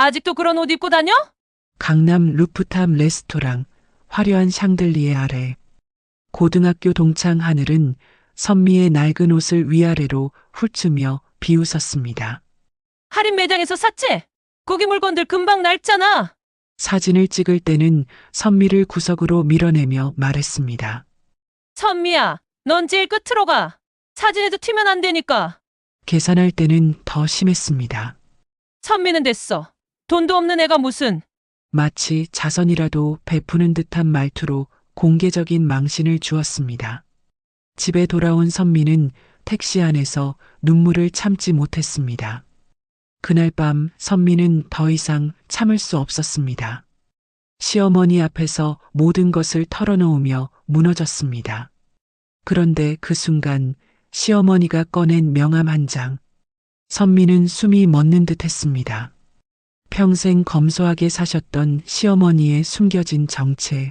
아직도 그런 옷 입고 다녀? 강남 루프탑 레스토랑, 화려한 샹들리에 아래. 고등학교 동창 하늘은 선미의 낡은 옷을 위아래로 훑으며 비웃었습니다. 할인 매장에서 샀지? 거기 물건들 금방 낡잖아. 사진을 찍을 때는 선미를 구석으로 밀어내며 말했습니다. 선미야, 넌 제일 끝으로 가. 사진에도 튀면 안 되니까. 계산할 때는 더 심했습니다. 선미는 됐어. 돈도 없는 애가 무슨. 마치 자선이라도 베푸는 듯한 말투로 공개적인 망신을 주었습니다. 집에 돌아온 선미는 택시 안에서 눈물을 참지 못했습니다. 그날 밤 선미는 더 이상 참을 수 없었습니다. 시어머니 앞에서 모든 것을 털어놓으며 무너졌습니다. 그런데 그 순간 시어머니가 꺼낸 명함 한 장. 선미는 숨이 멎는 듯 했습니다. 평생 검소하게 사셨던 시어머니의 숨겨진 정체,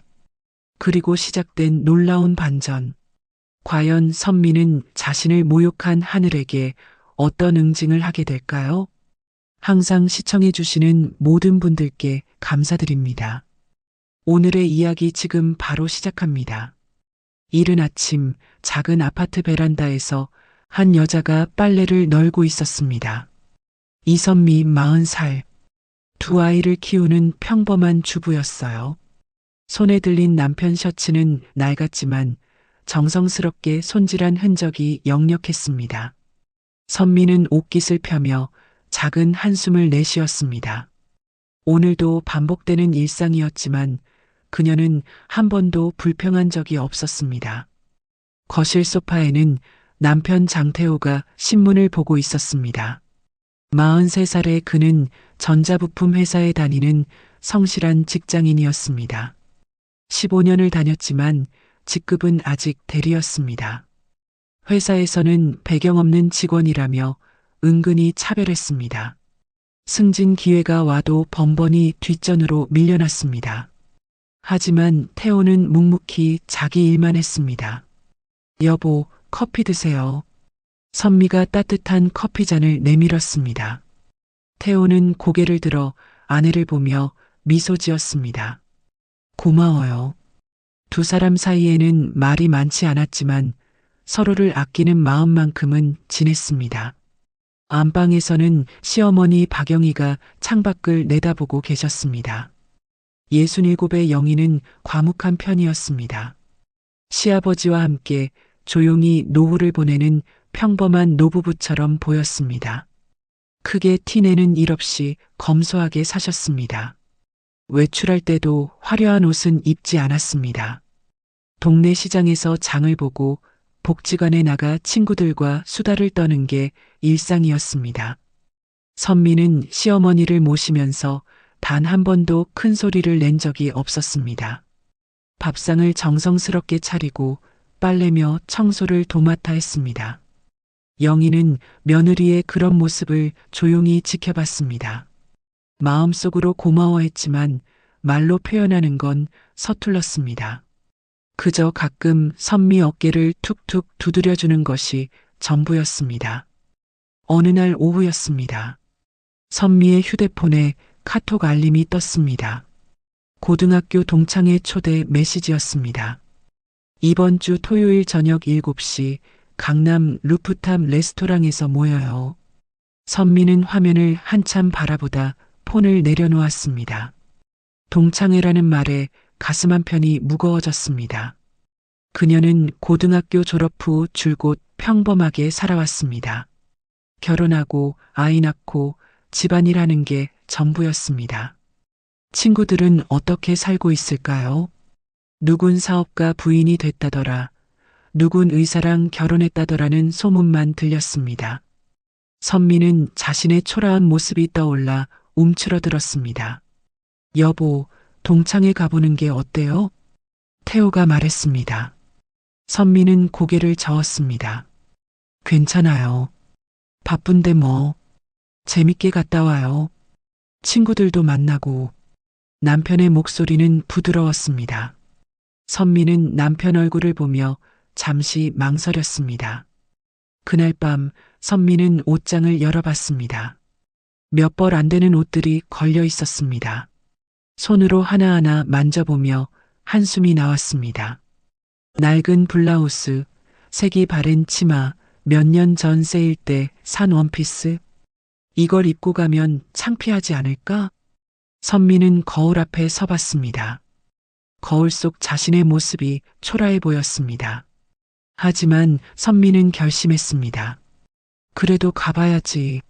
그리고 시작된 놀라운 반전. 과연 선미는 자신을 모욕한 하늘에게 어떤 응징을 하게 될까요? 항상 시청해주시는 모든 분들께 감사드립니다. 오늘의 이야기 지금 바로 시작합니다. 이른 아침 작은 아파트 베란다에서 한 여자가 빨래를 널고 있었습니다. 이선미 40살. 두 아이를 키우는 평범한 주부였어요. 손에 들린 남편 셔츠는 낡았지만 정성스럽게 손질한 흔적이 역력했습니다. 선미는 옷깃을 펴며 작은 한숨을 내쉬었습니다. 오늘도 반복되는 일상이었지만 그녀는 한 번도 불평한 적이 없었습니다. 거실 소파에는 남편 장태호가 신문을 보고 있었습니다. 43살의 그는 전자부품 회사에 다니는 성실한 직장인이었습니다. 15년을 다녔지만 직급은 아직 대리였습니다. 회사에서는 배경 없는 직원이라며 은근히 차별했습니다. 승진 기회가 와도 번번이 뒷전으로 밀려났습니다. 하지만 태호는 묵묵히 자기 일만 했습니다. 여보, 커피 드세요. 선미가 따뜻한 커피잔을 내밀었습니다. 태호는 고개를 들어 아내를 보며 미소 지었습니다. 고마워요. 두 사람 사이에는 말이 많지 않았지만 서로를 아끼는 마음만큼은 진했습니다. 안방에서는 시어머니 박영희가 창밖을 내다보고 계셨습니다. 67의 영희는 과묵한 편이었습니다. 시아버지와 함께 조용히 노후를 보내는 평범한 노부부처럼 보였습니다. 크게 티내는 일 없이 검소하게 사셨습니다. 외출할 때도 화려한 옷은 입지 않았습니다. 동네 시장에서 장을 보고 복지관에 나가 친구들과 수다를 떠는 게 일상이었습니다. 선미는 시어머니를 모시면서 단 한 번도 큰 소리를 낸 적이 없었습니다. 밥상을 정성스럽게 차리고 빨래며 청소를 도맡아 했습니다. 영희는 며느리의 그런 모습을 조용히 지켜봤습니다. 마음속으로 고마워했지만 말로 표현하는 건 서툴렀습니다. 그저 가끔 선미 어깨를 툭툭 두드려주는 것이 전부였습니다. 어느 날 오후였습니다. 선미의 휴대폰에 카톡 알림이 떴습니다. 고등학교 동창회 초대 메시지였습니다. 이번 주 토요일 저녁 7시 강남 루프탑 레스토랑에서 모여요. 선미는 화면을 한참 바라보다 폰을 내려놓았습니다. 동창회라는 말에 가슴 한편이 무거워졌습니다. 그녀는 고등학교 졸업 후 줄곧 평범하게 살아왔습니다. 결혼하고 아이 낳고 집안일 하는 게 전부였습니다. 친구들은 어떻게 살고 있을까요? 누군 사업가 부인이 됐다더라. 누군 의사랑 결혼했다더라는 소문만 들렸습니다. 선미는 자신의 초라한 모습이 떠올라 움츠러들었습니다. 여보, 동창회 가보는 게 어때요? 태호가 말했습니다. 선미는 고개를 저었습니다. 괜찮아요. 바쁜데 뭐. 재밌게 갔다 와요. 친구들도 만나고. 남편의 목소리는 부드러웠습니다. 선미는 남편 얼굴을 보며 잠시 망설였습니다. 그날 밤 선미는 옷장을 열어봤습니다. 몇 벌 안 되는 옷들이 걸려 있었습니다. 손으로 하나하나 만져보며 한숨이 나왔습니다. 낡은 블라우스, 색이 바랜 치마, 몇 년 전 세일 때 산 원피스. 이걸 입고 가면 창피하지 않을까? 선미는 거울 앞에 서봤습니다. 거울 속 자신의 모습이 초라해 보였습니다. 하지만 선미는 결심했습니다. 그래도 가봐야지.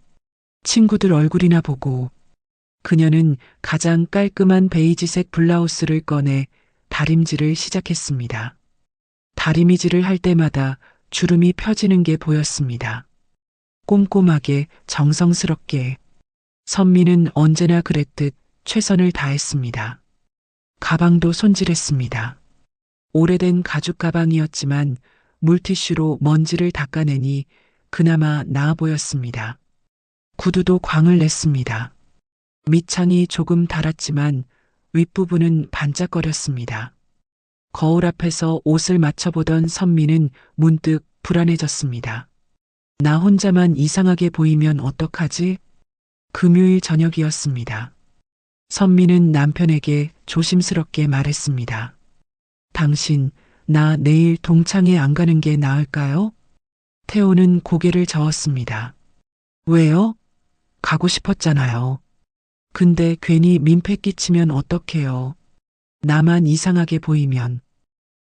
친구들 얼굴이나 보고. 그녀는 가장 깔끔한 베이지색 블라우스를 꺼내 다림질을 시작했습니다. 다리미질을 할 때마다 주름이 펴지는 게 보였습니다. 꼼꼼하게 정성스럽게. 선미는 언제나 그랬듯 최선을 다했습니다. 가방도 손질했습니다. 오래된 가죽 가방이었지만 물티슈로 먼지를 닦아내니 그나마 나아 보였습니다. 구두도 광을 냈습니다. 밑창이 조금 닳았지만 윗부분은 반짝거렸습니다. 거울 앞에서 옷을 맞춰보던 선미는 문득 불안해졌습니다. 나 혼자만 이상하게 보이면 어떡하지? 금요일 저녁이었습니다. 선미는 남편에게 조심스럽게 말했습니다. 당신, 나 내일 동창회 안 가는 게 나을까요? 태호는 고개를 저었습니다. 왜요? 가고 싶었잖아요. 근데 괜히 민폐 끼치면 어떡해요? 나만 이상하게 보이면.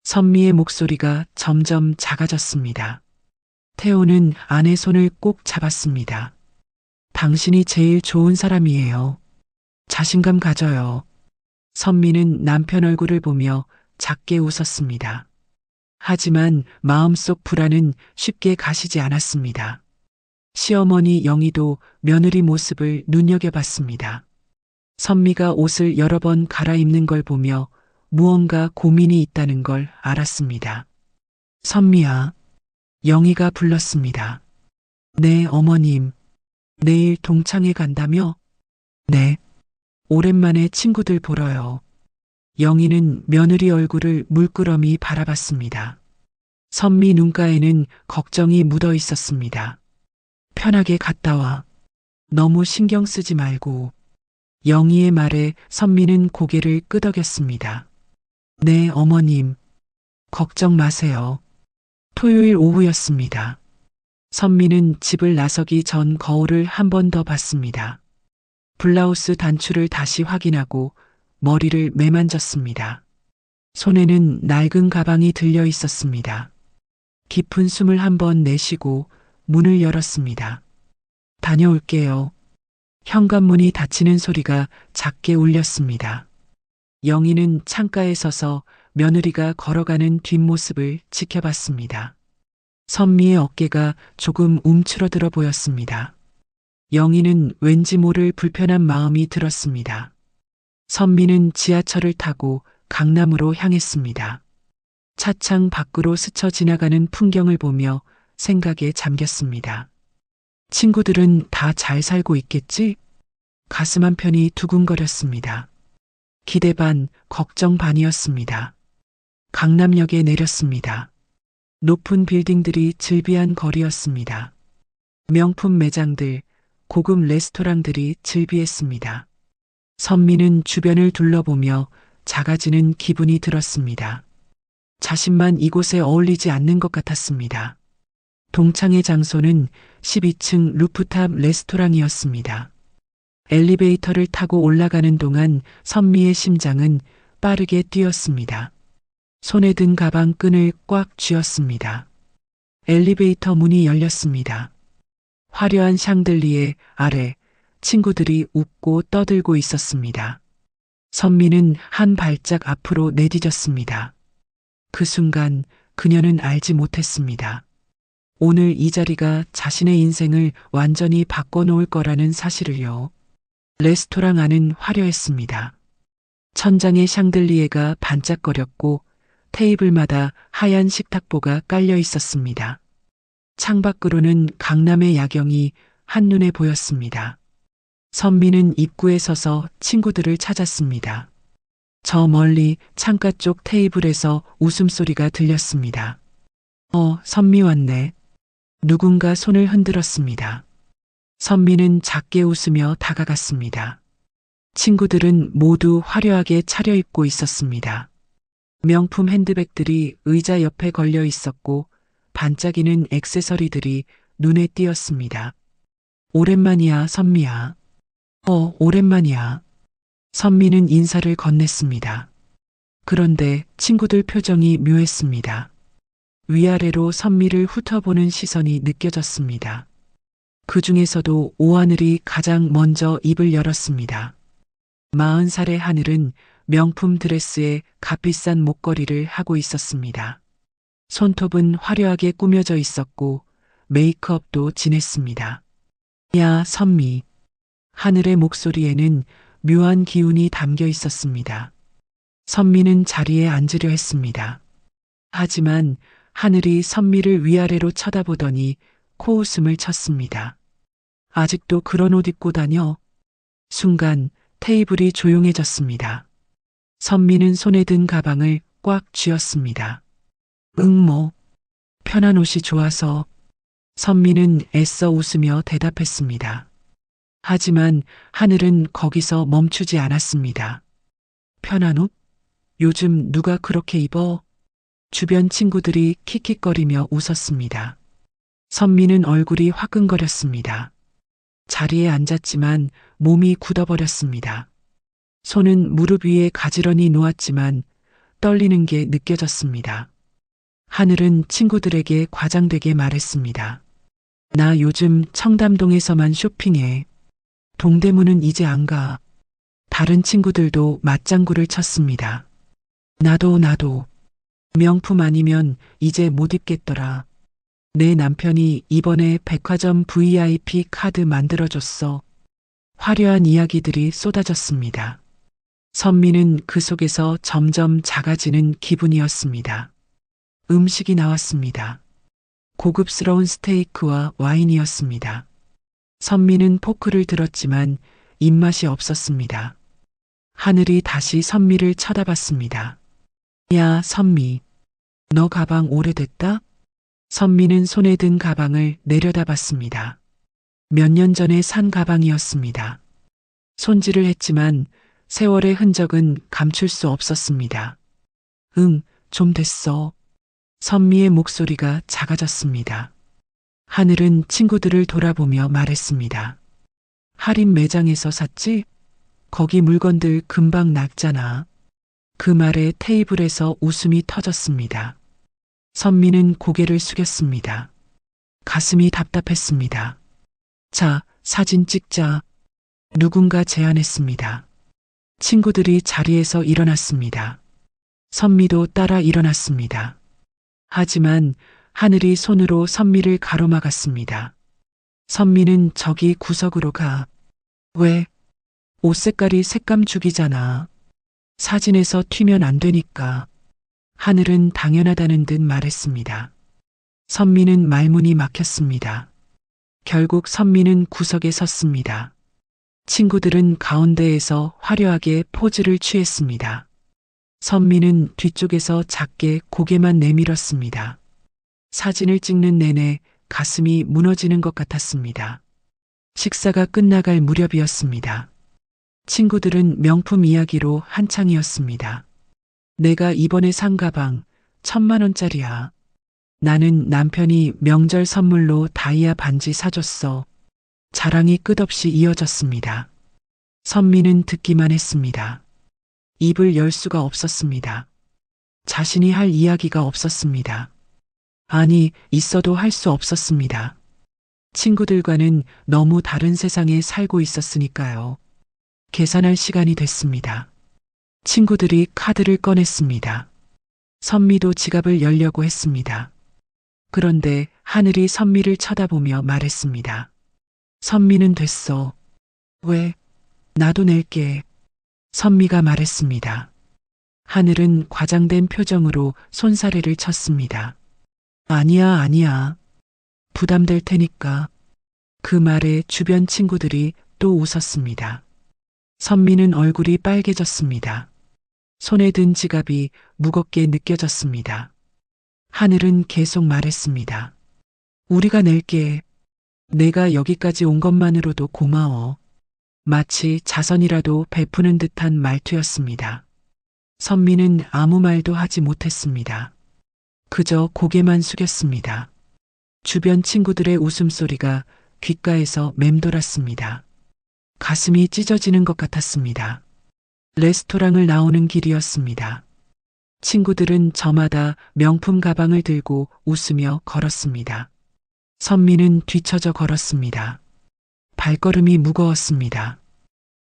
선미의 목소리가 점점 작아졌습니다. 태호는 아내 손을 꼭 잡았습니다. 당신이 제일 좋은 사람이에요. 자신감 가져요. 선미는 남편 얼굴을 보며 작게 웃었습니다. 하지만 마음속 불안은 쉽게 가시지 않았습니다. 시어머니 영희도 며느리 모습을 눈여겨봤습니다. 선미가 옷을 여러 번 갈아입는 걸 보며 무언가 고민이 있다는 걸 알았습니다. 선미야, 영희가 불렀습니다. 네, 어머님. 내일 동창회 간다며? 네. 오랜만에 친구들 보러요. 영희는 며느리 얼굴을 물끄러미 바라봤습니다. 선미 눈가에는 걱정이 묻어 있었습니다. 편하게 갔다 와. 너무 신경 쓰지 말고. 영희의 말에 선미는 고개를 끄덕였습니다. 네, 어머님. 걱정 마세요. 토요일 오후였습니다. 선미는 집을 나서기 전 거울을 한 번 더 봤습니다. 블라우스 단추를 다시 확인하고 머리를 매만졌습니다. 손에는 낡은 가방이 들려 있었습니다. 깊은 숨을 한 번 내쉬고 문을 열었습니다. 다녀올게요. 현관문이 닫히는 소리가 작게 울렸습니다. 영희는 창가에 서서 며느리가 걸어가는 뒷모습을 지켜봤습니다. 선미의 어깨가 조금 움츠러들어 보였습니다. 영희는 왠지 모를 불편한 마음이 들었습니다. 선미는 지하철을 타고 강남으로 향했습니다. 차창 밖으로 스쳐 지나가는 풍경을 보며 생각에 잠겼습니다. 친구들은 다 잘 살고 있겠지? 가슴 한편이 두근거렸습니다. 기대 반, 걱정 반이었습니다. 강남역에 내렸습니다. 높은 빌딩들이 즐비한 거리였습니다. 명품 매장들, 고급 레스토랑들이 즐비했습니다. 선미는 주변을 둘러보며 작아지는 기분이 들었습니다. 자신만 이곳에 어울리지 않는 것 같았습니다. 동창회 장소는 12층 루프탑 레스토랑이었습니다. 엘리베이터를 타고 올라가는 동안 선미의 심장은 빠르게 뛰었습니다. 손에 든 가방 끈을 꽉 쥐었습니다. 엘리베이터 문이 열렸습니다. 화려한 샹들리에 아래 친구들이 웃고 떠들고 있었습니다. 선미는 한 발짝 앞으로 내디뎠습니다. 그 순간 그녀는 알지 못했습니다. 오늘 이 자리가 자신의 인생을 완전히 바꿔놓을 거라는 사실을요. 레스토랑 안은 화려했습니다. 천장에 샹들리에가 반짝거렸고 테이블마다 하얀 식탁보가 깔려 있었습니다. 창밖으로는 강남의 야경이 한눈에 보였습니다. 선미는 입구에 서서 친구들을 찾았습니다. 저 멀리 창가 쪽 테이블에서 웃음소리가 들렸습니다. 선미 왔네. 누군가 손을 흔들었습니다. 선미는 작게 웃으며 다가갔습니다. 친구들은 모두 화려하게 차려입고 있었습니다. 명품 핸드백들이 의자 옆에 걸려 있었고 반짝이는 액세서리들이 눈에 띄었습니다. 오랜만이야, 선미야. 오랜만이야. 선미는 인사를 건넸습니다. 그런데 친구들 표정이 묘했습니다. 위아래로 선미를 훑어보는 시선이 느껴졌습니다. 그 중에서도 오하늘이 가장 먼저 입을 열었습니다. 40살의 하늘은 명품 드레스에 값비싼 목걸이를 하고 있었습니다. 손톱은 화려하게 꾸며져 있었고 메이크업도 진했습니다. 야, 선미. 하늘의 목소리에는 묘한 기운이 담겨 있었습니다. 선미는 자리에 앉으려 했습니다. 하지만 하늘이 선미를 위아래로 쳐다보더니 코웃음을 쳤습니다. 아직도 그런 옷 입고 다녀? 순간 테이블이 조용해졌습니다. 선미는 손에 든 가방을 꽉 쥐었습니다. 뭐, 편한 옷이 좋아서. 선미는 애써 웃으며 대답했습니다. 하지만 하늘은 거기서 멈추지 않았습니다. 편한 옷? 요즘 누가 그렇게 입어? 주변 친구들이 킥킥거리며 웃었습니다. 선미는 얼굴이 화끈거렸습니다. 자리에 앉았지만 몸이 굳어버렸습니다. 손은 무릎 위에 가지런히 놓았지만 떨리는 게 느껴졌습니다. 하늘은 친구들에게 과장되게 말했습니다. 나 요즘 청담동에서만 쇼핑해. 동대문은 이제 안 가. 다른 친구들도 맞장구를 쳤습니다. 나도. 명품 아니면 이제 못 입겠더라. 내 남편이 이번에 백화점 VIP 카드 만들어줬어. 화려한 이야기들이 쏟아졌습니다. 선미는 그 속에서 점점 작아지는 기분이었습니다. 음식이 나왔습니다. 고급스러운 스테이크와 와인이었습니다. 선미는 포크를 들었지만 입맛이 없었습니다. 하늘이 다시 선미를 쳐다봤습니다. 야, 선미. 너 가방 오래됐다? 선미는 손에 든 가방을 내려다봤습니다. 몇 년 전에 산 가방이었습니다. 손질을 했지만 세월의 흔적은 감출 수 없었습니다. 좀 됐어. 선미의 목소리가 작아졌습니다. 하늘은 친구들을 돌아보며 말했습니다. 할인 매장에서 샀지? 거기 물건들 금방 낡잖아. 그 말에 테이블에서 웃음이 터졌습니다. 선미는 고개를 숙였습니다. 가슴이 답답했습니다. 자, 사진 찍자. 누군가 제안했습니다. 친구들이 자리에서 일어났습니다. 선미도 따라 일어났습니다. 하지만 하늘이 손으로 선미를 가로막았습니다. 선미는 저기 구석으로 가. 왜? 옷 색깔이 색감 죽이잖아. 사진에서 튀면 안 되니까. 하늘은 당연하다는 듯 말했습니다. 선미는 말문이 막혔습니다. 결국 선미는 구석에 섰습니다. 친구들은 가운데에서 화려하게 포즈를 취했습니다. 선미는 뒤쪽에서 작게 고개만 내밀었습니다. 사진을 찍는 내내 가슴이 무너지는 것 같았습니다. 식사가 끝나갈 무렵이었습니다. 친구들은 명품 이야기로 한창이었습니다. 내가 이번에 산 가방 1,000만 원짜리야. 나는 남편이 명절 선물로 다이아 반지 사줬어. 자랑이 끝없이 이어졌습니다. 선미는 듣기만 했습니다. 입을 열 수가 없었습니다. 자신이 할 이야기가 없었습니다. 아니, 있어도 할 수 없었습니다. 친구들과는 너무 다른 세상에 살고 있었으니까요. 계산할 시간이 됐습니다. 친구들이 카드를 꺼냈습니다. 선미도 지갑을 열려고 했습니다. 그런데 하늘이 선미를 쳐다보며 말했습니다. 선미는 됐어. 왜? 나도 낼게. 선미가 말했습니다. 하늘은 과장된 표정으로 손사래를 쳤습니다. 아니야. 부담될 테니까. 그 말에 주변 친구들이 또 웃었습니다. 선미는 얼굴이 빨개졌습니다. 손에 든 지갑이 무겁게 느껴졌습니다. 하늘은 계속 말했습니다. 우리가 낼게. 내가 여기까지 온 것만으로도 고마워. 마치 자선이라도 베푸는 듯한 말투였습니다. 선미는 아무 말도 하지 못했습니다. 그저 고개만 숙였습니다. 주변 친구들의 웃음소리가 귓가에서 맴돌았습니다. 가슴이 찢어지는 것 같았습니다. 레스토랑을 나오는 길이었습니다. 친구들은 저마다 명품 가방을 들고 웃으며 걸었습니다. 선미는 뒤처져 걸었습니다. 발걸음이 무거웠습니다.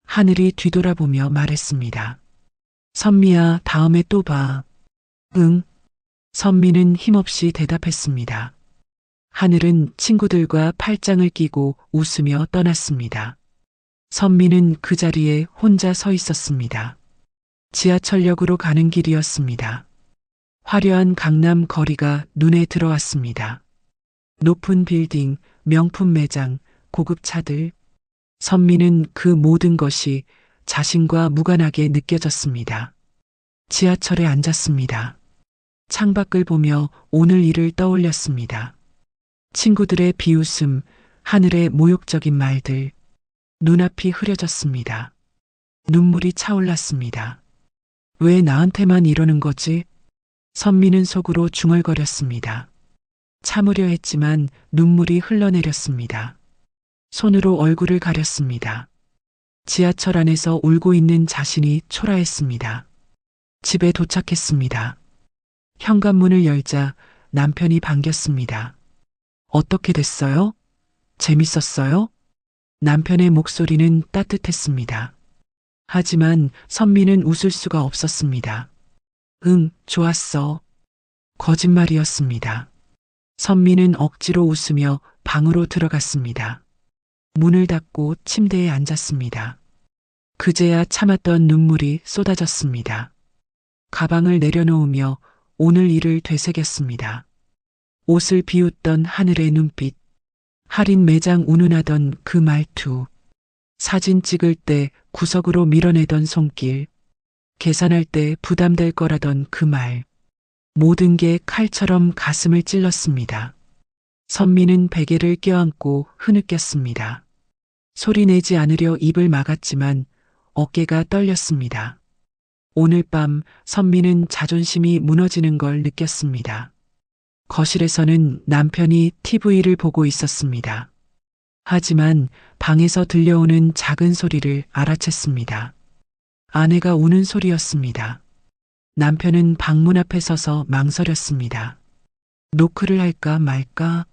하늘이 뒤돌아보며 말했습니다. 선미야, 다음에 또 봐. 응. 선미는 힘없이 대답했습니다. 하늘은 친구들과 팔짱을 끼고 웃으며 떠났습니다. 선미는 그 자리에 혼자 서 있었습니다. 지하철역으로 가는 길이었습니다. 화려한 강남 거리가 눈에 들어왔습니다. 높은 빌딩, 명품 매장, 고급 차들. 선미는 그 모든 것이 자신과 무관하게 느껴졌습니다. 지하철에 앉았습니다. 창밖을 보며 오늘 일을 떠올렸습니다. 친구들의 비웃음, 하늘의 모욕적인 말들. 눈앞이 흐려졌습니다. 눈물이 차올랐습니다. 왜 나한테만 이러는 거지? 선미는 속으로 중얼거렸습니다. 참으려 했지만 눈물이 흘러내렸습니다. 손으로 얼굴을 가렸습니다. 지하철 안에서 울고 있는 자신이 초라했습니다. 집에 도착했습니다. 현관문을 열자 남편이 반겼습니다. 어떻게 됐어요? 재밌었어요? 남편의 목소리는 따뜻했습니다. 하지만 선미는 웃을 수가 없었습니다. 응, 좋았어. 거짓말이었습니다. 선미는 억지로 웃으며 방으로 들어갔습니다. 문을 닫고 침대에 앉았습니다. 그제야 참았던 눈물이 쏟아졌습니다. 가방을 내려놓으며 오늘 일을 되새겼습니다. 옷을 비웃던 하늘의 눈빛, 할인 매장 운운하던 그 말투, 사진 찍을 때 구석으로 밀어내던 손길, 계산할 때 부담될 거라던 그 말, 모든 게 칼처럼 가슴을 찔렀습니다. 선미는 베개를 껴안고 흐느꼈습니다. 소리내지 않으려 입을 막았지만 어깨가 떨렸습니다. 오늘 밤 선미는 자존심이 무너지는 걸 느꼈습니다. 거실에서는 남편이 TV를 보고 있었습니다. 하지만 방에서 들려오는 작은 소리를 알아챘습니다. 아내가 우는 소리였습니다. 남편은 방문 앞에 서서 망설였습니다. 노크를 할까 말까?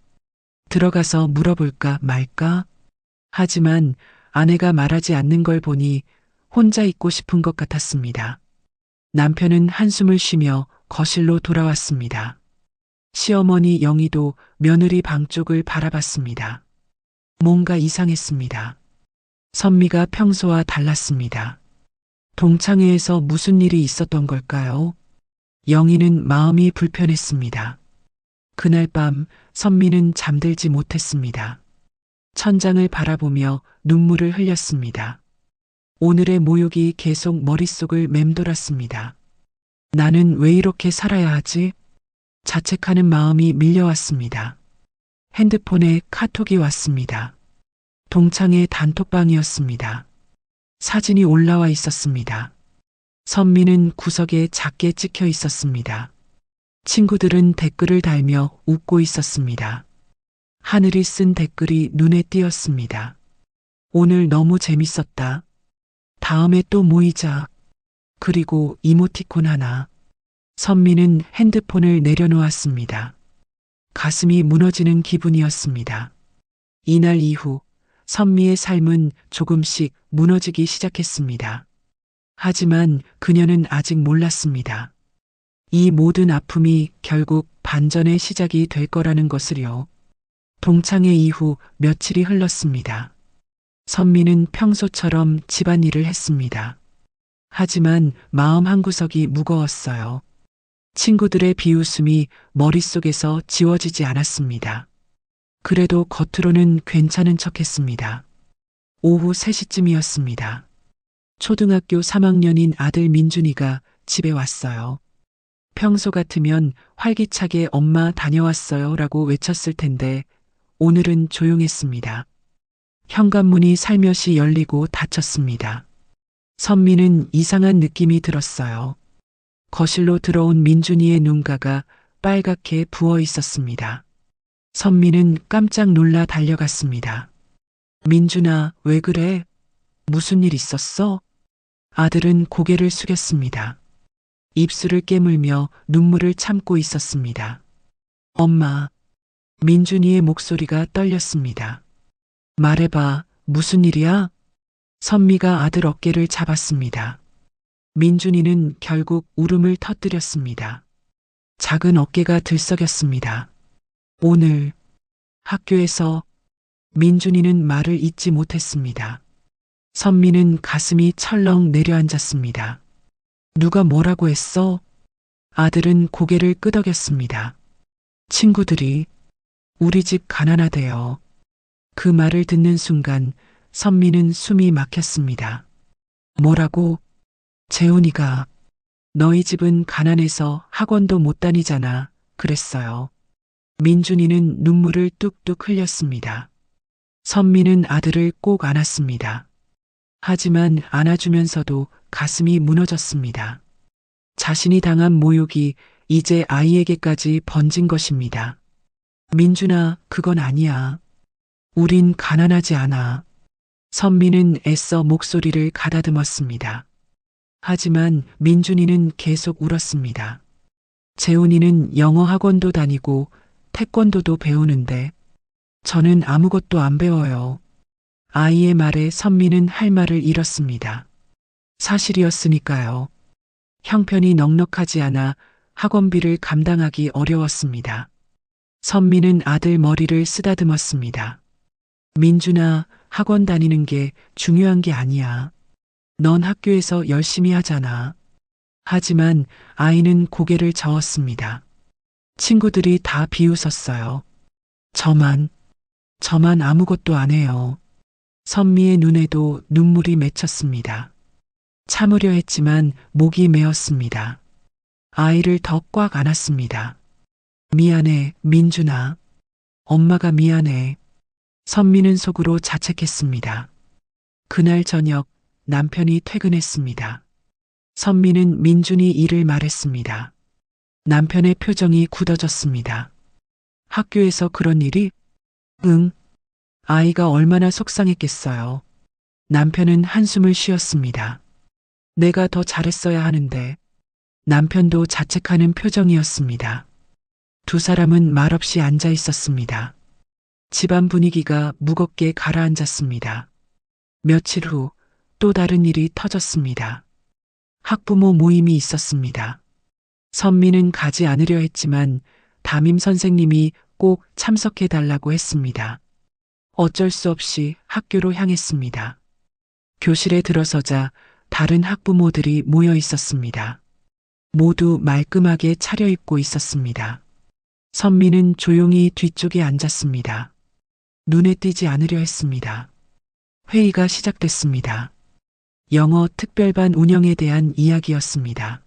들어가서 물어볼까 말까? 하지만 아내가 말하지 않는 걸 보니 혼자 있고 싶은 것 같았습니다. 남편은 한숨을 쉬며 거실로 돌아왔습니다. 시어머니 영희도 며느리 방 쪽을 바라봤습니다. 뭔가 이상했습니다. 선미가 평소와 달랐습니다. 동창회에서 무슨 일이 있었던 걸까요? 영희는 마음이 불편했습니다. 그날 밤 선미는 잠들지 못했습니다. 천장을 바라보며 눈물을 흘렸습니다. 오늘의 모욕이 계속 머릿속을 맴돌았습니다. 나는 왜 이렇게 살아야 하지? 자책하는 마음이 밀려왔습니다. 핸드폰에 카톡이 왔습니다. 동창회 단톡방이었습니다. 사진이 올라와 있었습니다. 선미는 구석에 작게 찍혀 있었습니다. 친구들은 댓글을 달며 웃고 있었습니다. 하늘이 쓴 댓글이 눈에 띄었습니다. 오늘 너무 재밌었다. 다음에 또 모이자. 그리고 이모티콘 하나. 선미는 핸드폰을 내려놓았습니다. 가슴이 무너지는 기분이었습니다. 이날 이후 선미의 삶은 조금씩 무너지기 시작했습니다. 하지만 그녀는 아직 몰랐습니다. 이 모든 아픔이 결국 반전의 시작이 될 거라는 것을요. 동창회 이후 며칠이 흘렀습니다. 선미는 평소처럼 집안일을 했습니다. 하지만 마음 한구석이 무거웠어요. 친구들의 비웃음이 머릿속에서 지워지지 않았습니다. 그래도 겉으로는 괜찮은 척했습니다. 오후 3시쯤이었습니다. 초등학교 3학년인 아들 민준이가 집에 왔어요. 평소 같으면 활기차게 엄마 다녀왔어요 라고 외쳤을 텐데 오늘은 조용했습니다. 현관문이 살며시 열리고 닫혔습니다. 선미는 이상한 느낌이 들었어요. 거실로 들어온 민준이의 눈가가 빨갛게 부어 있었습니다. 선미는 깜짝 놀라 달려갔습니다. 민준아, 왜 그래? 무슨 일 있었어? 아들은 고개를 숙였습니다. 입술을 깨물며 눈물을 참고 있었습니다. 엄마. 민준이의 목소리가 떨렸습니다. 말해봐, 무슨 일이야? 선미가 아들 어깨를 잡았습니다. 민준이는 결국 울음을 터뜨렸습니다. 작은 어깨가 들썩였습니다. 오늘 학교에서 민준이는 말을 잇지 못했습니다. 선미는 가슴이 철렁 내려앉았습니다. 누가 뭐라고 했어? 아들은 고개를 끄덕였습니다. 친구들이 우리 집 가난하대요. 그 말을 듣는 순간 선미는 숨이 막혔습니다. 뭐라고? 재훈이가 너희 집은 가난해서 학원도 못 다니잖아. 그랬어요. 민준이는 눈물을 뚝뚝 흘렸습니다. 선미는 아들을 꼭 안았습니다. 하지만 안아주면서도 가슴이 무너졌습니다. 자신이 당한 모욕이 이제 아이에게까지 번진 것입니다. 민준아, 그건 아니야. 우린 가난하지 않아. 선미는 애써 목소리를 가다듬었습니다. 하지만 민준이는 계속 울었습니다. 재훈이는 영어 학원도 다니고 태권도도 배우는데 저는 아무것도 안 배워요. 아이의 말에 선미는 할 말을 잃었습니다. 사실이었으니까요. 형편이 넉넉하지 않아 학원비를 감당하기 어려웠습니다. 선미는 아들 머리를 쓰다듬었습니다. 민준아, 학원 다니는 게 중요한 게 아니야. 넌 학교에서 열심히 하잖아. 하지만 아이는 고개를 저었습니다. 친구들이 다 비웃었어요. 저만 아무것도 안 해요. 선미의 눈에도 눈물이 맺혔습니다. 참으려 했지만 목이 메었습니다. 아이를 더 꽉 안았습니다. 미안해, 민준아. 엄마가 미안해. 선미는 속으로 자책했습니다. 그날 저녁 남편이 퇴근했습니다. 선미는 민준이 일을 말했습니다. 남편의 표정이 굳어졌습니다. 학교에서 그런 일이? 응. 아이가 얼마나 속상했겠어요. 남편은 한숨을 쉬었습니다. 내가 더 잘했어야 하는데. 남편도 자책하는 표정이었습니다. 두 사람은 말없이 앉아 있었습니다. 집안 분위기가 무겁게 가라앉았습니다. 며칠 후 또 다른 일이 터졌습니다. 학부모 모임이 있었습니다. 선미는 가지 않으려 했지만 담임 선생님이 꼭 참석해 달라고 했습니다. 어쩔 수 없이 학교로 향했습니다. 교실에 들어서자 다른 학부모들이 모여 있었습니다. 모두 말끔하게 차려입고 있었습니다. 선미는 조용히 뒤쪽에 앉았습니다. 눈에 띄지 않으려 했습니다. 회의가 시작됐습니다. 영어 특별반 운영에 대한 이야기였습니다.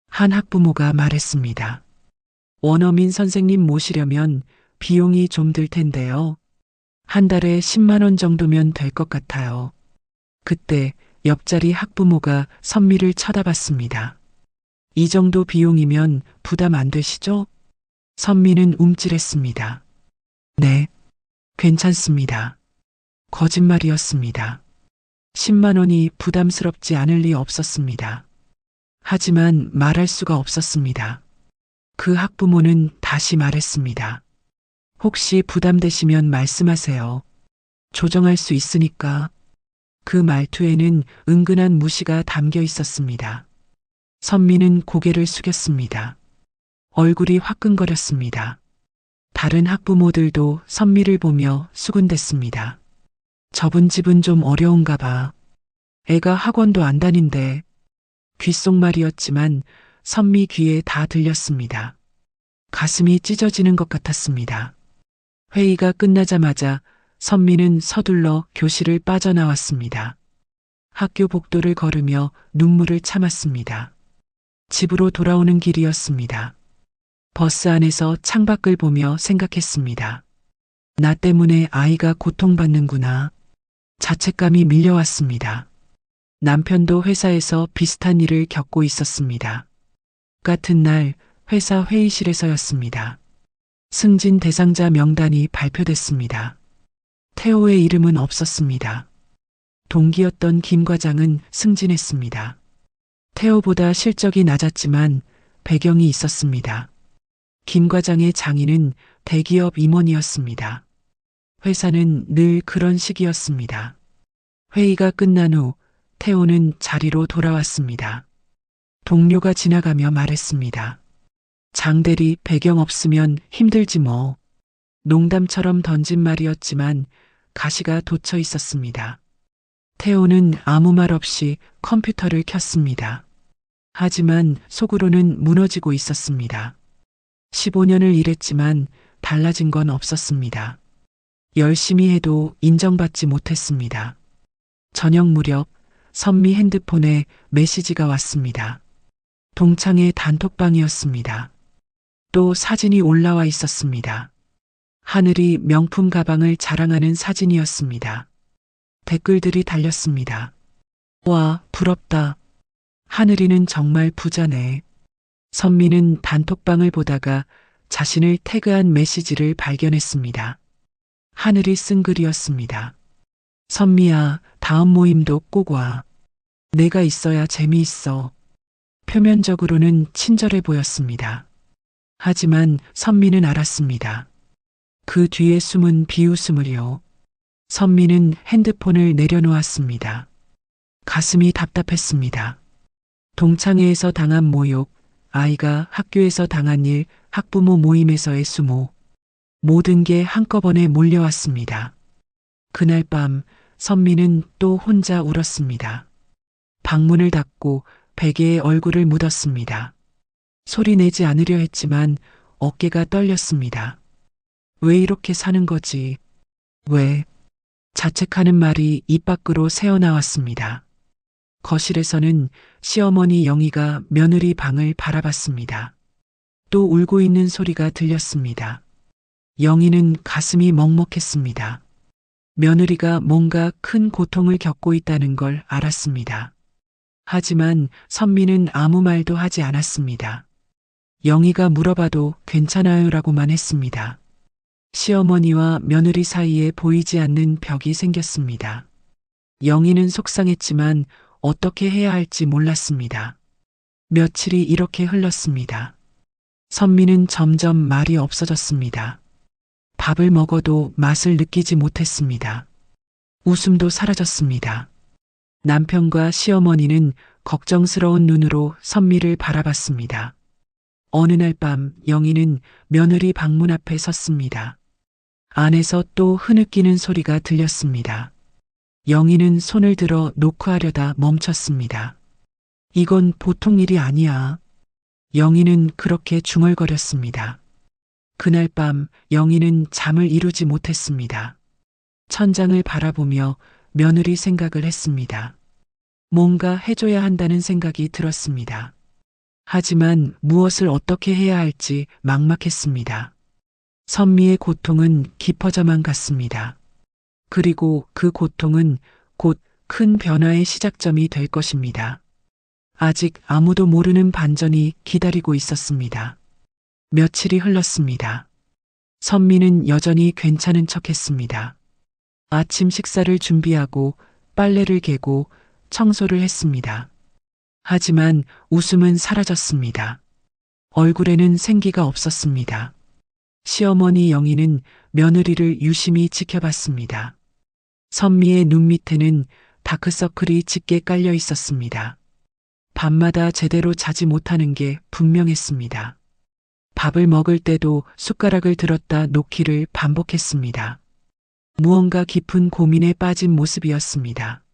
한 학부모가 말했습니다. 원어민 선생님 모시려면 비용이 좀 들 텐데요. 한 달에 10만 원 정도면 될 것 같아요. 그때 옆자리 학부모가 선미를 쳐다봤습니다. 이 정도 비용이면 부담 안 되시죠? 선미는 움찔했습니다. 네, 괜찮습니다. 거짓말이었습니다. 10만 원이 부담스럽지 않을 리 없었습니다. 하지만 말할 수가 없었습니다. 그 학부모는 다시 말했습니다. 혹시 부담되시면 말씀하세요. 조정할 수 있으니까. 그 말투에는 은근한 무시가 담겨 있었습니다. 선미는 고개를 숙였습니다. 얼굴이 화끈거렸습니다. 다른 학부모들도 선미를 보며 수군댔습니다. 저분 집은 좀 어려운가 봐. 애가 학원도 안 다닌대. 귓속말이었지만 선미 귀에 다 들렸습니다. 가슴이 찢어지는 것 같았습니다. 회의가 끝나자마자 선미는 서둘러 교실을 빠져나왔습니다. 학교 복도를 걸으며 눈물을 참았습니다. 집으로 돌아오는 길이었습니다. 버스 안에서 창밖을 보며 생각했습니다. 나 때문에 아이가 고통받는구나. 자책감이 밀려왔습니다. 남편도 회사에서 비슷한 일을 겪고 있었습니다. 같은 날 회사 회의실에서였습니다. 승진 대상자 명단이 발표됐습니다. 태호의 이름은 없었습니다. 동기였던 김 과장은 승진했습니다. 태호보다 실적이 낮았지만 배경이 있었습니다. 김 과장의 장인은 대기업 임원이었습니다. 회사는 늘 그런 식이었습니다. 회의가 끝난 후 태호는 자리로 돌아왔습니다. 동료가 지나가며 말했습니다. 장대리 배경 없으면 힘들지 뭐. 농담처럼 던진 말이었지만 가시가 돋쳐 있었습니다. 태호는 아무 말 없이 컴퓨터를 켰습니다. 하지만 속으로는 무너지고 있었습니다. 15년을 일했지만 달라진 건 없었습니다. 열심히 해도 인정받지 못했습니다. 저녁 무렵 선미 핸드폰에 메시지가 왔습니다. 동창의 단톡방이었습니다. 또 사진이 올라와 있었습니다. 하늘이 명품 가방을 자랑하는 사진이었습니다. 댓글들이 달렸습니다. 와, 부럽다. 하늘이는 정말 부자네. 선미는 단톡방을 보다가 자신을 태그한 메시지를 발견했습니다. 하늘이 쓴 글이었습니다. 선미야, 다음 모임도 꼭 와. 내가 있어야 재미있어. 표면적으로는 친절해 보였습니다. 하지만 선미는 알았습니다. 그 뒤에 숨은 비웃음을요. 선미는 핸드폰을 내려놓았습니다. 가슴이 답답했습니다. 동창회에서 당한 모욕, 아이가 학교에서 당한 일, 학부모 모임에서의 수모, 모든 게 한꺼번에 몰려왔습니다. 그날 밤 선미는 또 혼자 울었습니다. 방문을 닫고 베개에 얼굴을 묻었습니다. 소리 내지 않으려 했지만 어깨가 떨렸습니다. 왜 이렇게 사는 거지? 왜? 자책하는 말이 입 밖으로 새어나왔습니다. 거실에서는 시어머니 영희가 며느리 방을 바라봤습니다. 또 울고 있는 소리가 들렸습니다. 영희는 가슴이 먹먹했습니다. 며느리가 뭔가 큰 고통을 겪고 있다는 걸 알았습니다. 하지만 선미는 아무 말도 하지 않았습니다. 영희가 물어봐도 괜찮아요라고만 했습니다. 시어머니와 며느리 사이에 보이지 않는 벽이 생겼습니다. 영희는 속상했지만 어떻게 해야 할지 몰랐습니다. 며칠이 이렇게 흘렀습니다. 선미는 점점 말이 없어졌습니다. 밥을 먹어도 맛을 느끼지 못했습니다. 웃음도 사라졌습니다. 남편과 시어머니는 걱정스러운 눈으로 선미를 바라봤습니다. 어느 날 밤 영희는 며느리 방문 앞에 섰습니다. 안에서 또 흐느끼는 소리가 들렸습니다. 영희는 손을 들어 노크하려다 멈췄습니다. 이건 보통 일이 아니야. 영희는 그렇게 중얼거렸습니다. 그날 밤 영희는 잠을 이루지 못했습니다. 천장을 바라보며 며느리 생각을 했습니다. 뭔가 해줘야 한다는 생각이 들었습니다. 하지만 무엇을 어떻게 해야 할지 막막했습니다. 선미의 고통은 깊어져만 갔습니다. 그리고 그 고통은 곧 큰 변화의 시작점이 될 것입니다. 아직 아무도 모르는 반전이 기다리고 있었습니다. 며칠이 흘렀습니다. 선미는 여전히 괜찮은 척했습니다. 아침 식사를 준비하고 빨래를 개고 청소를 했습니다. 하지만 웃음은 사라졌습니다. 얼굴에는 생기가 없었습니다. 시어머니 영희는 며느리를 유심히 지켜봤습니다. 선미의 눈 밑에는 다크서클이 짙게 깔려 있었습니다. 밤마다 제대로 자지 못하는 게 분명했습니다. 밥을 먹을 때도 숟가락을 들었다 놓기를 반복했습니다. 무언가 깊은 고민에 빠진 모습이었습니다.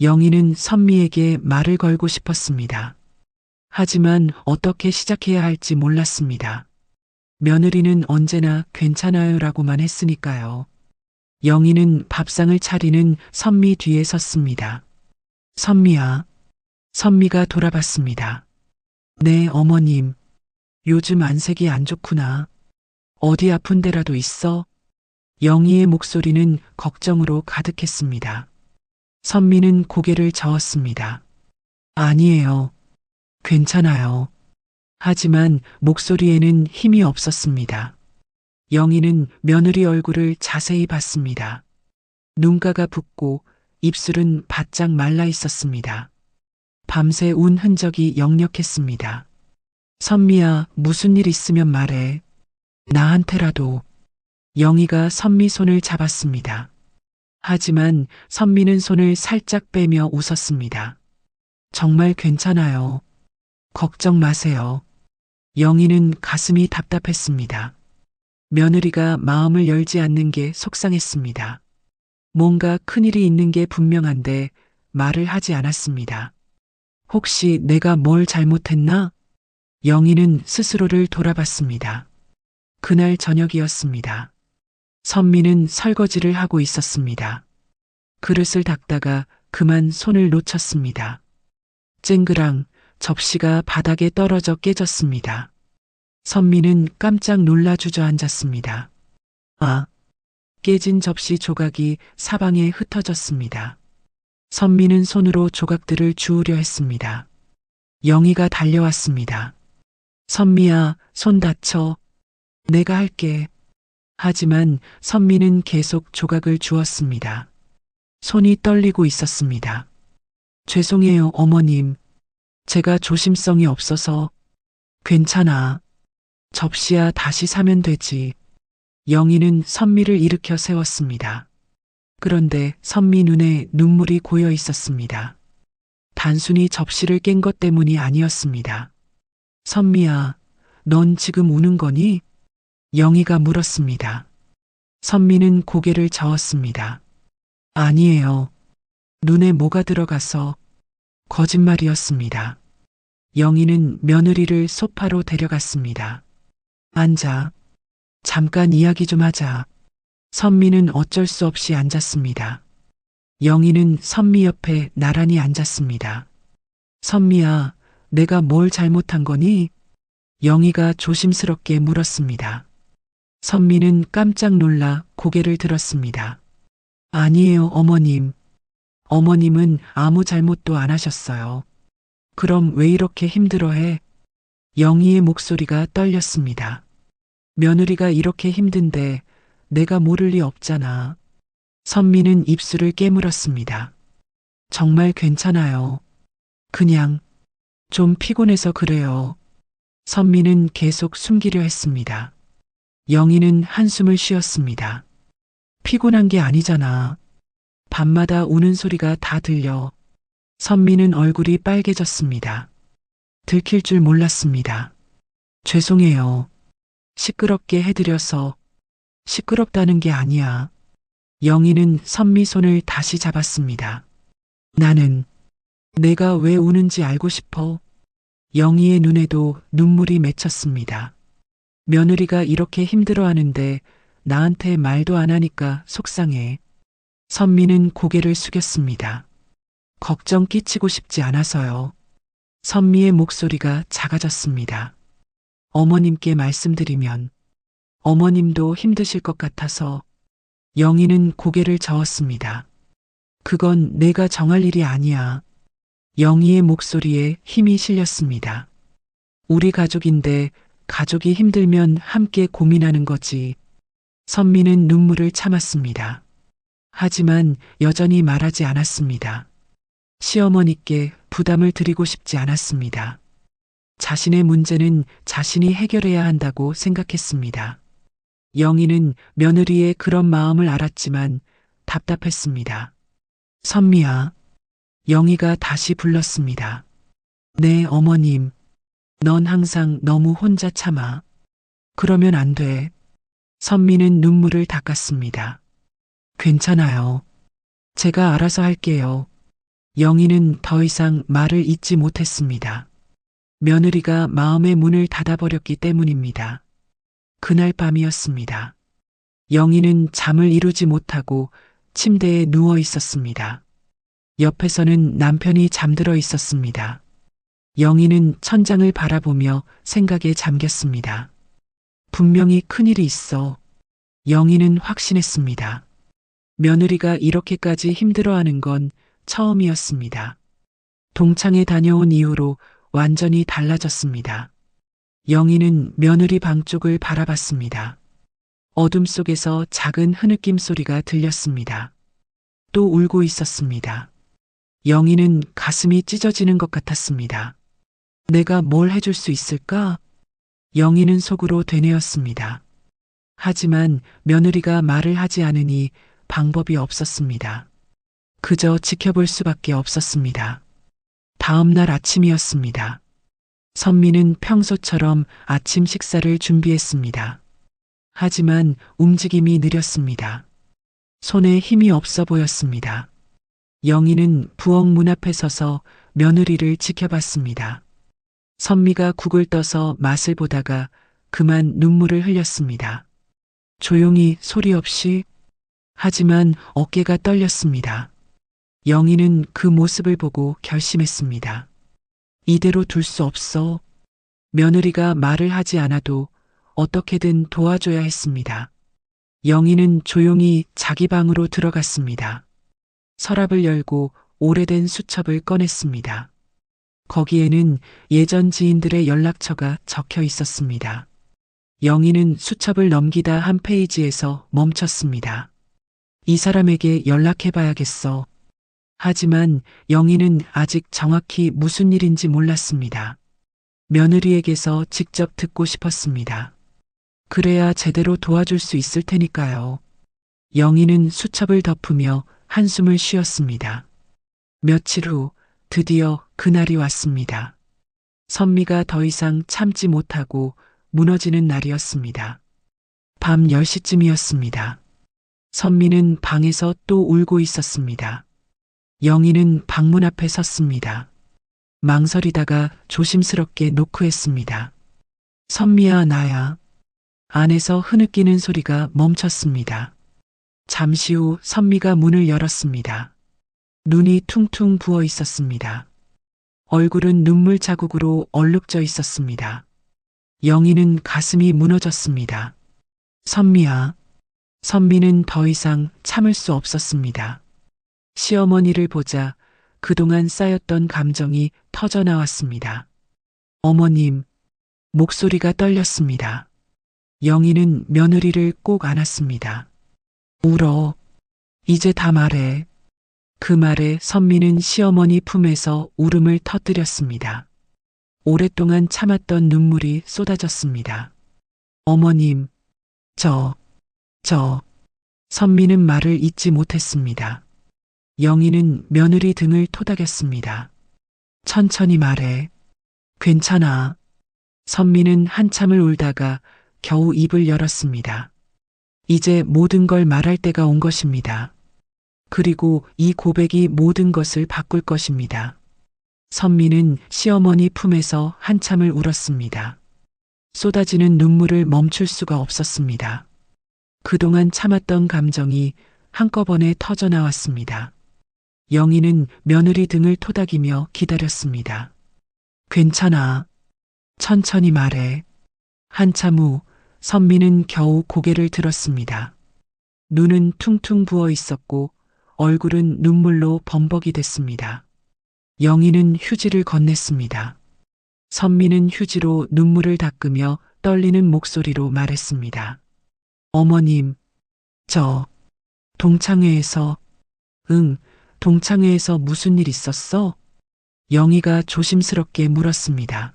영희는 선미에게 말을 걸고 싶었습니다. 하지만 어떻게 시작해야 할지 몰랐습니다. 며느리는 언제나 괜찮아요라고만 했으니까요. 영희는 밥상을 차리는 선미 뒤에 섰습니다. 선미야. 선미가 돌아봤습니다. 네, 어머님. 요즘 안색이 안 좋구나. 어디 아픈 데라도 있어? 영희의 목소리는 걱정으로 가득했습니다. 선미는 고개를 저었습니다. 아니에요. 괜찮아요. 하지만 목소리에는 힘이 없었습니다. 영희는 며느리 얼굴을 자세히 봤습니다. 눈가가 붓고 입술은 바짝 말라 있었습니다. 밤새 운 흔적이 역력했습니다. 선미야, 무슨 일 있으면 말해. 나한테라도. 영희가 선미 손을 잡았습니다. 하지만 선미는 손을 살짝 빼며 웃었습니다. 정말 괜찮아요. 걱정 마세요. 영희는 가슴이 답답했습니다. 며느리가 마음을 열지 않는 게 속상했습니다. 뭔가 큰일이 있는 게 분명한데 말을 하지 않았습니다. 혹시 내가 뭘 잘못했나? 영희는 스스로를 돌아봤습니다. 그날 저녁이었습니다. 선미는 설거지를 하고 있었습니다. 그릇을 닦다가 그만 손을 놓쳤습니다. 쨍그랑 접시가 바닥에 떨어져 깨졌습니다. 선미는 깜짝 놀라 주저앉았습니다. 아! 깨진 접시 조각이 사방에 흩어졌습니다. 선미는 손으로 조각들을 주우려 했습니다. 영희가 달려왔습니다. 선미야, 손 다쳐. 내가 할게. 하지만 선미는 계속 조각을 주었습니다. 손이 떨리고 있었습니다. 죄송해요, 어머님. 제가 조심성이 없어서. 괜찮아. 접시야, 다시 사면 되지. 영희는 선미를 일으켜 세웠습니다. 그런데 선미 눈에 눈물이 고여 있었습니다. 단순히 접시를 깬 것 때문이 아니었습니다. 선미야, 넌 지금 우는 거니? 영희가 물었습니다. 선미는 고개를 저었습니다. 아니에요. 눈에 뭐가 들어가서. 거짓말이었습니다. 영희는 며느리를 소파로 데려갔습니다. 앉아. 잠깐 이야기 좀 하자. 선미는 어쩔 수 없이 앉았습니다. 영희는 선미 옆에 나란히 앉았습니다. 선미야, 내가 뭘 잘못한 거니? 영희가 조심스럽게 물었습니다. 선미는 깜짝 놀라 고개를 들었습니다. 아니에요, 어머님. 어머님은 아무 잘못도 안 하셨어요. 그럼 왜 이렇게 힘들어해? 영희의 목소리가 떨렸습니다. 며느리가 이렇게 힘든데 내가 모를 리 없잖아. 선미는 입술을 깨물었습니다. 정말 괜찮아요. 그냥 좀 피곤해서 그래요. 선미는 계속 숨기려 했습니다. 영희는 한숨을 쉬었습니다. 피곤한 게 아니잖아. 밤마다 우는 소리가 다 들려. 선미는 얼굴이 빨개졌습니다. 들킬 줄 몰랐습니다. 죄송해요. 시끄럽게 해드려서. 시끄럽다는 게 아니야. 영희는 선미 손을 다시 잡았습니다. 나는 내가 왜 우는지 알고 싶어. 영희의 눈에도 눈물이 맺혔습니다. 며느리가 이렇게 힘들어하는데 나한테 말도 안 하니까 속상해. 선미는 고개를 숙였습니다. 걱정 끼치고 싶지 않아서요. 선미의 목소리가 작아졌습니다. 어머님께 말씀드리면 어머님도 힘드실 것 같아서. 영희는 고개를 저었습니다. 그건 내가 정할 일이 아니야. 영희의 목소리에 힘이 실렸습니다. 우리 가족인데 가족이 힘들면 함께 고민하는 거지. 선미는 눈물을 참았습니다. 하지만 여전히 말하지 않았습니다. 시어머니께 부담을 드리고 싶지 않았습니다. 자신의 문제는 자신이 해결해야 한다고 생각했습니다. 영희는 며느리의 그런 마음을 알았지만 답답했습니다. 선미야. 영희가 다시 불렀습니다. 네, 어머님. 넌 항상 너무 혼자 참아. 그러면 안 돼. 선미는 눈물을 닦았습니다. 괜찮아요. 제가 알아서 할게요. 영희는 더 이상 말을 잇지 못했습니다. 며느리가 마음의 문을 닫아버렸기 때문입니다. 그날 밤이었습니다. 영희는 잠을 이루지 못하고 침대에 누워 있었습니다. 옆에서는 남편이 잠들어 있었습니다. 영희는 천장을 바라보며 생각에 잠겼습니다. 분명히 큰일이 있어. 영희는 확신했습니다. 며느리가 이렇게까지 힘들어하는 건 처음이었습니다. 동창회 다녀온 이후로 완전히 달라졌습니다. 영희는 며느리 방 쪽을 바라봤습니다. 어둠 속에서 작은 흐느낌 소리가 들렸습니다. 또 울고 있었습니다. 영희는 가슴이 찢어지는 것 같았습니다. 내가 뭘 해줄 수 있을까? 영희는 속으로 되뇌었습니다. 하지만 며느리가 말을 하지 않으니 방법이 없었습니다. 그저 지켜볼 수밖에 없었습니다. 다음 날 아침이었습니다. 선미는 평소처럼 아침 식사를 준비했습니다. 하지만 움직임이 느렸습니다. 손에 힘이 없어 보였습니다. 영희는 부엌 문 앞에 서서 며느리를 지켜봤습니다. 선미가 국을 떠서 맛을 보다가 그만 눈물을 흘렸습니다. 조용히 소리 없이, 하지만 어깨가 떨렸습니다. 영희는 그 모습을 보고 결심했습니다. 이대로 둘 수 없어. 며느리가 말을 하지 않아도 어떻게든 도와줘야 했습니다. 영희는 조용히 자기 방으로 들어갔습니다. 서랍을 열고 오래된 수첩을 꺼냈습니다. 거기에는 예전 지인들의 연락처가 적혀 있었습니다. 영희는 수첩을 넘기다 한 페이지에서 멈췄습니다. 이 사람에게 연락해봐야겠어. 하지만 영희는 아직 정확히 무슨 일인지 몰랐습니다. 며느리에게서 직접 듣고 싶었습니다. 그래야 제대로 도와줄 수 있을 테니까요. 영희는 수첩을 덮으며 한숨을 쉬었습니다. 며칠 후 드디어 그날이 왔습니다. 선미가 더 이상 참지 못하고 무너지는 날이었습니다. 밤 10시쯤이었습니다. 선미는 방에서 또 울고 있었습니다. 영희는 방문 앞에 섰습니다. 망설이다가 조심스럽게 노크했습니다. 선미야, 나야. 안에서 흐느끼는 소리가 멈췄습니다. 잠시 후 선미가 문을 열었습니다. 눈이 퉁퉁 부어 있었습니다. 얼굴은 눈물 자국으로 얼룩져 있었습니다. 영희는 가슴이 무너졌습니다. 선미야. 선미는 더 이상 참을 수 없었습니다. 시어머니를 보자 그동안 쌓였던 감정이 터져 나왔습니다. 어머님, 목소리가 떨렸습니다. 영희는 며느리를 꼭 안았습니다. 울어. 이제 다 말해. 그 말에 선미는 시어머니 품에서 울음을 터뜨렸습니다. 오랫동안 참았던 눈물이 쏟아졌습니다. 어머님, 저. 선미는 말을 잇지 못했습니다. 영희는 며느리 등을 토닥였습니다. 천천히 말해. 괜찮아. 선미는 한참을 울다가 겨우 입을 열었습니다. 이제 모든 걸 말할 때가 온 것입니다. 그리고 이 고백이 모든 것을 바꿀 것입니다. 선미는 시어머니 품에서 한참을 울었습니다. 쏟아지는 눈물을 멈출 수가 없었습니다. 그동안 참았던 감정이 한꺼번에 터져 나왔습니다. 영희는 며느리 등을 토닥이며 기다렸습니다. 괜찮아. 천천히 말해. 한참 후 선미는 겨우 고개를 들었습니다. 눈은 퉁퉁 부어 있었고 얼굴은 눈물로 범벅이 됐습니다. 영희는 휴지를 건넸습니다. 선미는 휴지로 눈물을 닦으며 떨리는 목소리로 말했습니다. 어머님, 저 동창회에서. 응, 동창회에서 무슨 일 있었어? 영희가 조심스럽게 물었습니다.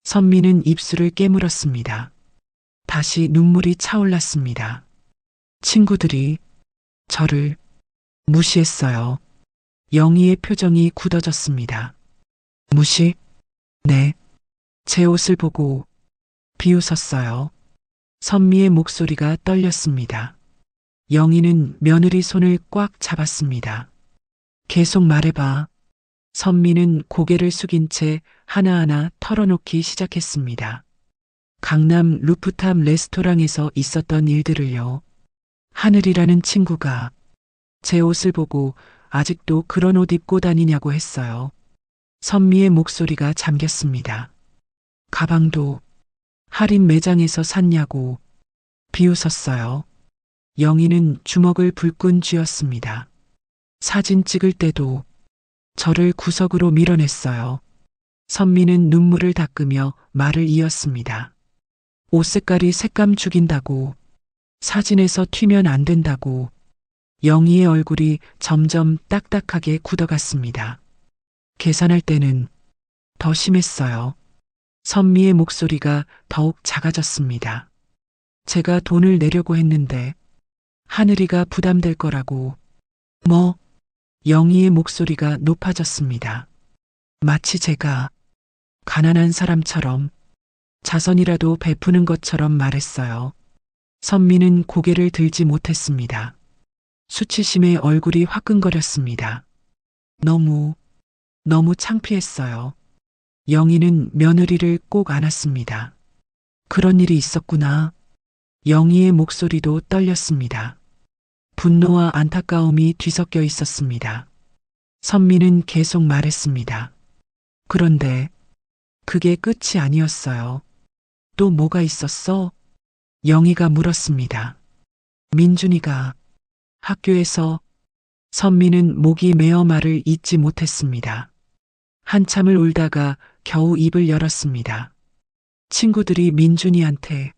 선미는 입술을 깨물었습니다. 다시 눈물이 차올랐습니다. 친구들이 저를 무시했어요. 영희의 표정이 굳어졌습니다. 무시? 네. 제 옷을 보고 비웃었어요. 선미의 목소리가 떨렸습니다. 영희는 며느리 손을 꽉 잡았습니다. 계속 말해봐. 선미는 고개를 숙인 채 하나하나 털어놓기 시작했습니다. 강남 루프탑 레스토랑에서 있었던 일들을요. 하늘이라는 친구가 제 옷을 보고 아직도 그런 옷 입고 다니냐고 했어요. 선미의 목소리가 잠겼습니다. 가방도 할인 매장에서 샀냐고 비웃었어요. 영희는 주먹을 불끈 쥐었습니다. 사진 찍을 때도 저를 구석으로 밀어냈어요. 선미는 눈물을 닦으며 말을 이었습니다. 옷 색깔이 색감 죽인다고, 사진에서 튀면 안 된다고. 영희의 얼굴이 점점 딱딱하게 굳어갔습니다. 계산할 때는 더 심했어요. 선미의 목소리가 더욱 작아졌습니다. 제가 돈을 내려고 했는데 하늘이가 부담될 거라고. 뭐? 영희의 목소리가 높아졌습니다. 마치 제가 가난한 사람처럼 자선이라도 베푸는 것처럼 말했어요. 선미는 고개를 들지 못했습니다. 수치심에 얼굴이 화끈거렸습니다. 너무 창피했어요. 영희는 며느리를 꼭 안았습니다. 그런 일이 있었구나. 영희의 목소리도 떨렸습니다. 분노와 안타까움이 뒤섞여 있었습니다. 선미는 계속 말했습니다. 그런데 그게 끝이 아니었어요. 또 뭐가 있었어? 영희가 물었습니다. 민준이가 학교에서. 선미는 목이 메어 말을 잇지 못했습니다. 한참을 울다가 겨우 입을 열었습니다. 친구들이 민준이한테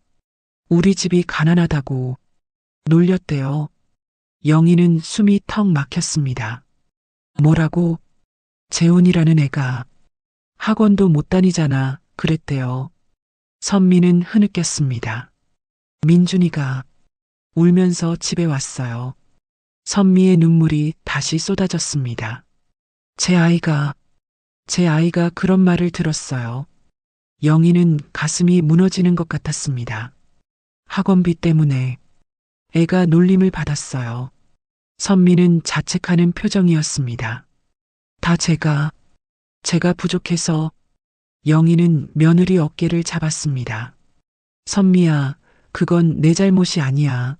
우리 집이 가난하다고 놀렸대요. 영희는 숨이 턱 막혔습니다. 뭐라고? 재훈이라는 애가 학원도 못 다니잖아 그랬대요. 선미는 흐느꼈습니다. 민준이가 울면서 집에 왔어요. 선미의 눈물이 다시 쏟아졌습니다. 제 아이가 그런 말을 들었어요. 영희는 가슴이 무너지는 것 같았습니다. 학원비 때문에 애가 놀림을 받았어요. 선미는 자책하는 표정이었습니다. 다 제가 부족해서. 영희는 며느리 어깨를 잡았습니다. 선미야, 그건 내 잘못이 아니야.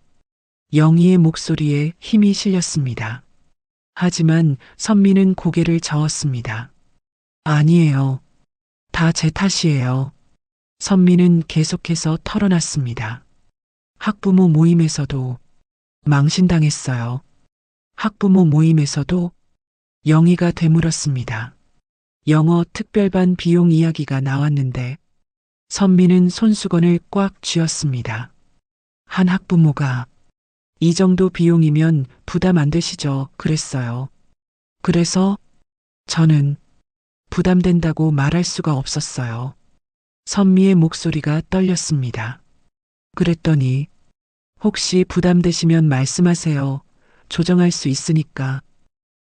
영희의 목소리에 힘이 실렸습니다. 하지만 선미는 고개를 저었습니다. 아니에요. 다 제 탓이에요. 선미는 계속해서 털어놨습니다. 학부모 모임에서도 망신당했어요. 학부모 모임에서도. 영희가 되물었습니다. 영어 특별반 비용 이야기가 나왔는데 선미는 손수건을 꽉 쥐었습니다. 한 학부모가 이 정도 비용이면 부담 안 되시죠? 그랬어요. 그래서 저는 부담된다고 말할 수가 없었어요. 선미의 목소리가 떨렸습니다. 그랬더니 혹시 부담되시면 말씀하세요. 조정할 수 있으니까.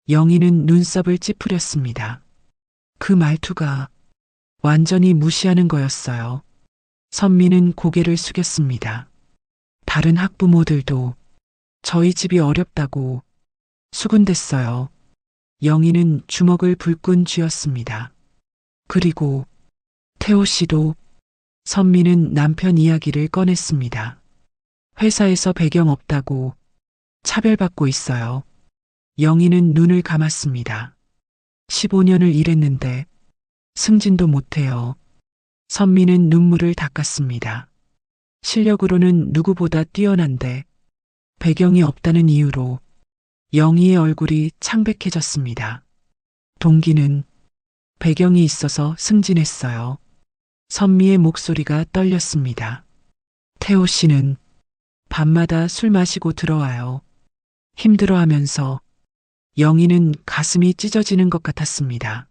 영희는 눈썹을 찌푸렸습니다. 그 말투가 완전히 무시하는 거였어요. 선미는 고개를 숙였습니다. 다른 학부모들도 저희 집이 어렵다고 수군댔어요. 영희는 주먹을 불끈 쥐었습니다. 그리고 태호 씨도. 선미는 남편 이야기를 꺼냈습니다. 회사에서 배경 없다고 차별받고 있어요. 영희는 눈을 감았습니다. 15년을 일했는데 승진도 못해요. 선미는 눈물을 닦았습니다. 실력으로는 누구보다 뛰어난데 배경이 없다는 이유로. 영희의 얼굴이 창백해졌습니다. 동기는 배경이 있어서 승진했어요. 선미의 목소리가 떨렸습니다. 태호 씨는 밤마다 술 마시고 들어와요. 힘들어하면서. 영희는 가슴이 찢어지는 것 같았습니다.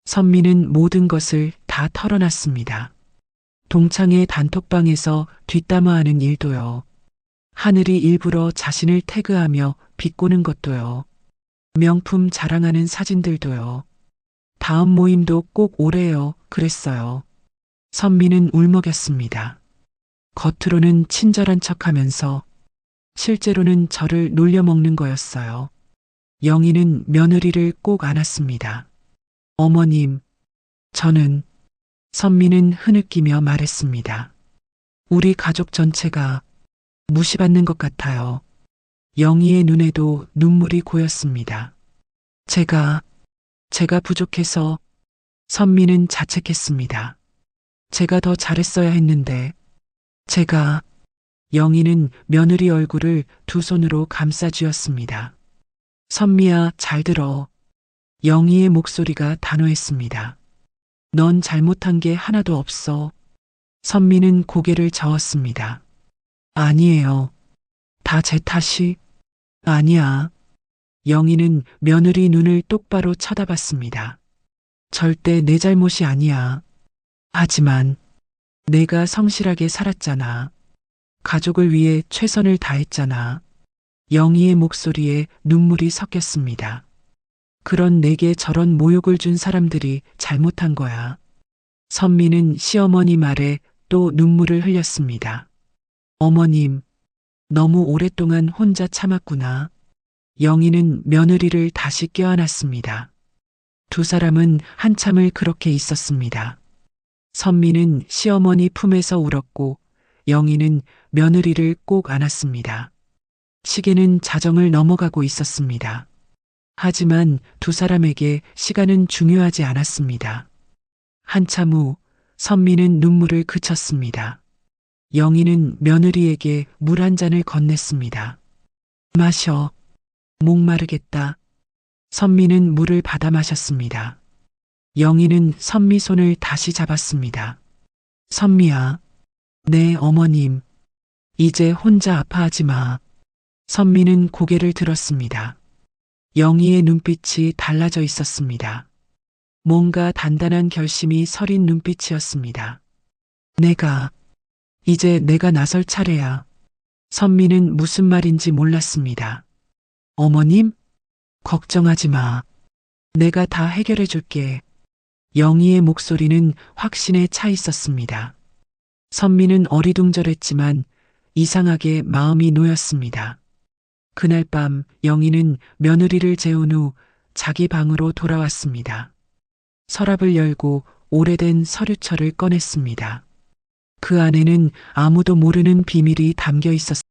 선미는 모든 것을 다 털어놨습니다. 동창회 단톡방에서 뒷담화하는 일도요. 하늘이 일부러 자신을 태그하며 비꼬는 것도요. 명품 자랑하는 사진들도요. 다음 모임도 꼭 오래요. 그랬어요. 선미는 울먹였습니다. 겉으로는 친절한 척하면서 실제로는 저를 놀려먹는 거였어요. 영희는 며느리를 꼭 안았습니다. 어머님, 저는. 선미는 흐느끼며 말했습니다. 우리 가족 전체가 무시받는 것 같아요. 영희의 눈에도 눈물이 고였습니다. 제가 부족해서. 선미는 자책했습니다. 제가 더 잘했어야 했는데. 제가. 영희는 며느리 얼굴을 두 손으로 감싸 쥐었습니다. 선미야, 잘 들어. 영희의 목소리가 단호했습니다. 넌 잘못한 게 하나도 없어. 선미는 고개를 저었습니다. 아니에요. 다 제 탓이. 아니야. 영희는 며느리 눈을 똑바로 쳐다봤습니다. 절대 내 잘못이 아니야. 하지만 내가 성실하게 살았잖아. 가족을 위해 최선을 다했잖아. 영희의 목소리에 눈물이 섞였습니다. 그런 내게 저런 모욕을 준 사람들이 잘못한 거야. 선미는 시어머니 말에 또 눈물을 흘렸습니다. 어머님, 너무 오랫동안 혼자 참았구나. 영희는 며느리를 다시 껴안았습니다. 두 사람은 한참을 그렇게 있었습니다. 선미는 시어머니 품에서 울었고 영희는 며느리를 꼭 안았습니다. 시계는 자정을 넘어가고 있었습니다. 하지만 두 사람에게 시간은 중요하지 않았습니다. 한참 후 선미는 눈물을 그쳤습니다. 영희는 며느리에게 물 한 잔을 건넸습니다. 마셔. 목마르겠다. 선미는 물을 받아 마셨습니다. 영희는 선미 손을 다시 잡았습니다. 선미야. 네, 어머님. 이제 혼자 아파하지 마. 선미는 고개를 들었습니다. 영희의 눈빛이 달라져 있었습니다. 뭔가 단단한 결심이 서린 눈빛이었습니다. 이제 내가 나설 차례야. 선미는 무슨 말인지 몰랐습니다. 어머님? 걱정하지 마. 내가 다 해결해 줄게. 영희의 목소리는 확신에 차 있었습니다. 선미는 어리둥절했지만 이상하게 마음이 놓였습니다. 그날 밤 영희는 며느리를 재운 후 자기 방으로 돌아왔습니다. 서랍을 열고 오래된 서류철을 꺼냈습니다. 그 안에는 아무도 모르는 비밀이 담겨 있었습니다.